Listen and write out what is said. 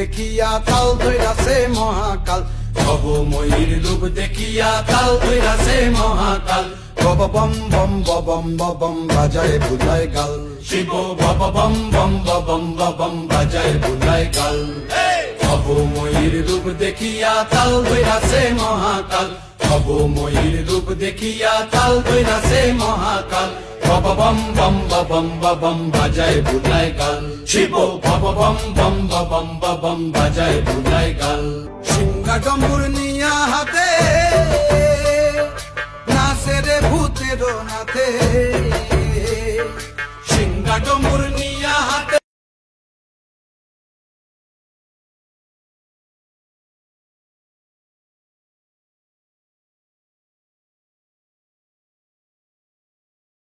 দেখিয়া তাল ধইরাছে মহাকাল, ভবময়ীর রূপ দেখিয়া তাল ধইরাছে মহাকাল। বব বম বম বম বম বাজায় বুলায় গাল, শিব বব বম বম বম বম বাজায় বুলায় গাল। ভবময়ীর রূপ দেখিয়া তাল ধইরাছে মহাকাল, ভবময়ীর রূপ দেখিয়া তাল ধইরাছে মহাকাল। বব বম বম বম বাজায় বুলায় গাল, শিব বব বম বম বম বাজায় বুলায় গাল। সিংহা ডম্বুর নিয়া হাতে নাচে রে ভূতের নাথে, সিংহা ডম্বুর